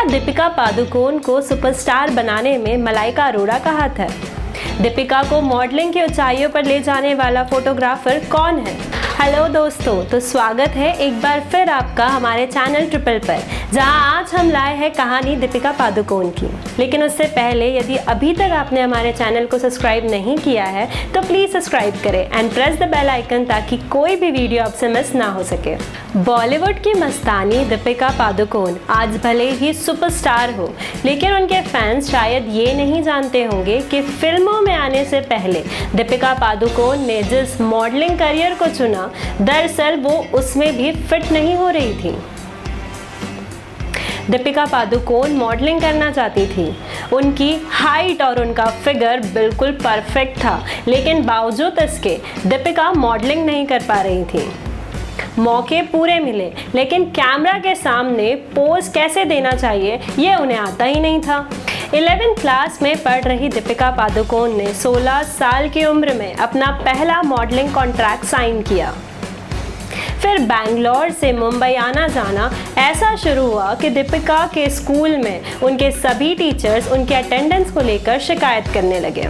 क्या दीपिका पादुकोण को सुपरस्टार बनाने में मलाइका अरोड़ा का हाथ है? दीपिका को मॉडलिंग की ऊंचाइयों पर ले जाने वाला फोटोग्राफर कौन है? हेलो दोस्तों, तो स्वागत है एक बार फिर आपका हमारे चैनल ट्रिपल पर, जहां आज हम लाए हैं कहानी दीपिका पादुकोण की। लेकिन उससे पहले यदि अभी तक आपने हमारे चैनल को सब्सक्राइब नहीं किया है तो प्लीज़ सब्सक्राइब करें and press the bell icon ताकि कोई भी वीडियो आपसे मिस ना हो सके। बॉलीवुड की मस्तानी दीपिका पादुकोण आज भले ही सुपरस्टार हो, लेकिन उनके फैंस शायद ये नहीं जानते होंगे कि फिल्मों में आने से पहले दीपिका पादुकोण ने जिस मॉडलिंग करियर को चुना, दरअसल वो उसमें भी फिट नहीं हो रही थी। दीपिका पादुकोण मॉडलिंग करना चाहती थी। उनकी हाइट और उनका फिगर बिल्कुल परफेक्ट था, लेकिन बावजूद इसके दीपिका मॉडलिंग नहीं कर पा रही थी। मौके पूरे मिले, लेकिन कैमरा के सामने पोज कैसे देना चाहिए ये उन्हें आता ही नहीं था। 11th क्लास में पढ़ रही दीपिका पादुकोण ने 16 साल की उम्र में अपना पहला मॉडलिंग कॉन्ट्रैक्ट साइन किया। फिर बैंगलोर से मुंबई आना जाना ऐसा शुरू हुआ कि दीपिका के स्कूल में उनके सभी टीचर्स उनके अटेंडेंस को लेकर शिकायत करने लगे।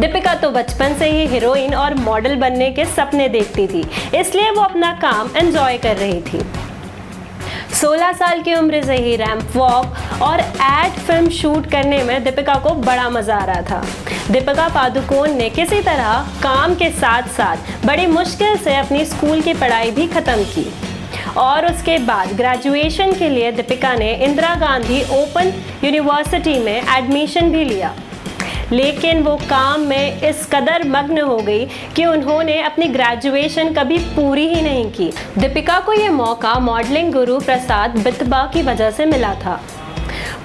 दीपिका तो बचपन से ही हीरोइन और मॉडल बनने के सपने देखती थी, इसलिए वो अपना काम एंजॉय कर रही थी। 16 साल की उम्र से ही रैंप वॉक और एड फिल्म शूट करने में दीपिका को बड़ा मज़ा आ रहा था। दीपिका पादुकोण ने किसी तरह काम के साथ साथ बड़ी मुश्किल से अपनी स्कूल की पढ़ाई भी ख़त्म की और उसके बाद ग्रेजुएशन के लिए दीपिका ने इंदिरा गांधी ओपन यूनिवर्सिटी में एडमिशन भी लिया। लेकिन वो काम में इस कदर मग्न हो गई कि उन्होंने अपनी ग्रेजुएशन कभी पूरी ही नहीं की। दीपिका को ये मौका मॉडलिंग गुरु प्रसाद बितवा की वजह से मिला था।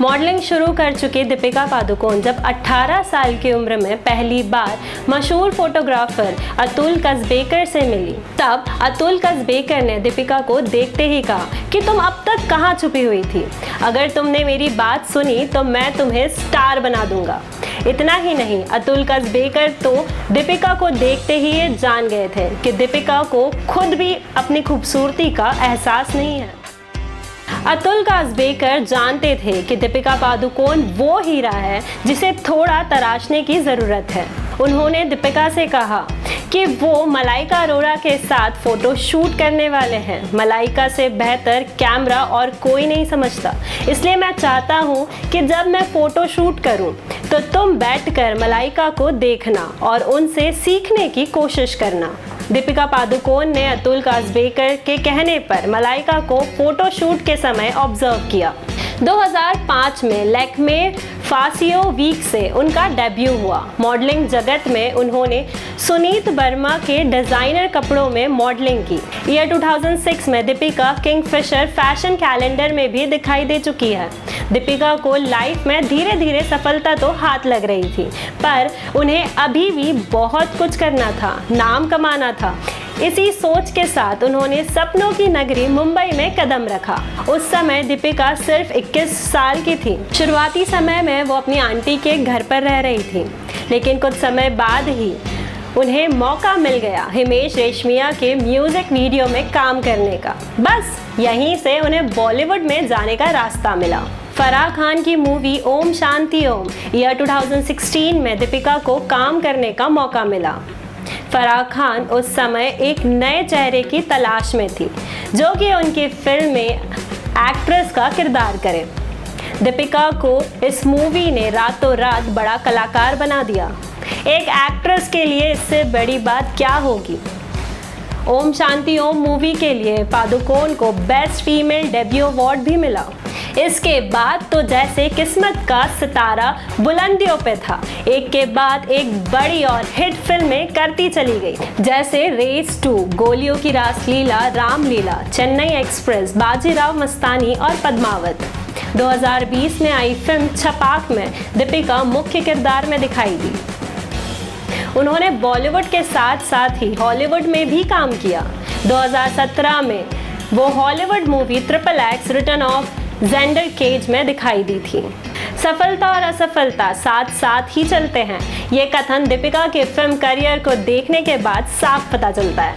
मॉडलिंग शुरू कर चुकी दीपिका पादुकोण जब 18 साल की उम्र में पहली बार मशहूर फोटोग्राफर अतुल कसबेकर से मिली, तब अतुल कसबेकर ने दीपिका को देखते ही कहा कि तुम अब तक कहाँ छुपी हुई थी? अगर तुमने मेरी बात सुनी तो मैं तुम्हें स्टार बना दूंगा। इतना ही नहीं, अतुल कसबेकर तो दीपिका को देखते ही ये जान गए थे कि दीपिका को खुद भी अपनी खूबसूरती का एहसास नहीं है। अतुल कसबेकर जानते थे कि दीपिका पादुकोण वो हीरा है जिसे थोड़ा तराशने की ज़रूरत है। उन्होंने दीपिका से कहा कि वो मलाइका अरोड़ा के साथ फ़ोटो शूट करने वाले हैं। मलाइका से बेहतर कैमरा और कोई नहीं समझता, इसलिए मैं चाहता हूँ कि जब मैं फ़ोटो शूट करूँ तो तुम बैठकर मलाइका को देखना और उनसे सीखने की कोशिश करना। दीपिका पादुकोण ने अतुल कसबेकर के कहने पर मलाइका को फोटो शूट के समय ऑब्जर्व किया। 2005 में लैक्मे फासियो वीक से उनका डेब्यू हुआ। मॉडलिंग जगत में उन्होंने सुनीत वर्मा के डिज़ाइनर कपड़ों में मॉडलिंग की। ईयर 2006 में दीपिका किंगफिशर फैशन कैलेंडर में भी दिखाई दे चुकी है। दीपिका को लाइफ में धीरे धीरे सफलता तो हाथ लग रही थी, पर उन्हें अभी भी बहुत कुछ करना था, नाम कमाना था। इसी सोच के साथ उन्होंने सपनों की नगरी मुंबई में कदम रखा। उस समय दीपिका सिर्फ 21 साल की थी। शुरुआती समय में वो अपनी आंटी के घर पर रह रही थी, लेकिन कुछ समय बाद ही उन्हें मौका मिल गया हिमेश रेशमिया के म्यूजिक वीडियो में काम करने का। बस यहीं से उन्हें बॉलीवुड में जाने का रास्ता मिला। फराह खान की मूवी ओम शांति ओम ईयर 2016 में दीपिका को काम करने का मौका मिला। फराह खान उस समय एक नए चेहरे की तलाश में थी जो कि उनकी फिल्म में एक्ट्रेस का किरदार करे। दीपिका को इस मूवी ने रातों रात बड़ा कलाकार बना दिया। एक एक्ट्रेस के लिए इससे बड़ी बात क्या होगी। ओम शांति ओम मूवी के लिए पादुकोण को बेस्ट फीमेल डेब्यू अवार्ड भी मिला। इसके बाद तो जैसे किस्मत का सितारा बुलंदियों पे था, एक के बाद एक बड़ी और हिट फिल्में करती चली गई, जैसे रेस 2, गोलियों की रासलीला, रामलीला, चेन्नई एक्सप्रेस, बाजीराव मस्तानी और पद्मावत। 2020 में आई फिल्म छपाक में दीपिका मुख्य किरदार में दिखाई दी। उन्होंने बॉलीवुड के साथ साथ ही हॉलीवुड में भी काम किया। 2017 में वो Hollywood movie triple X return of Xander Cage में दिखाई दी थी। सफलता और असफलता साथ साथ ही चलते हैं, ये कथन दीपिका के फिल्म करियर को देखने के बाद साफ पता चलता है।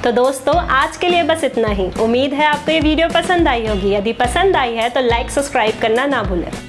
तो दोस्तों आज के लिए बस इतना ही। उम्मीद है आपको ये वीडियो पसंद आई होगी। यदि पसंद आई है तो लाइक सब्सक्राइब करना ना भूलें।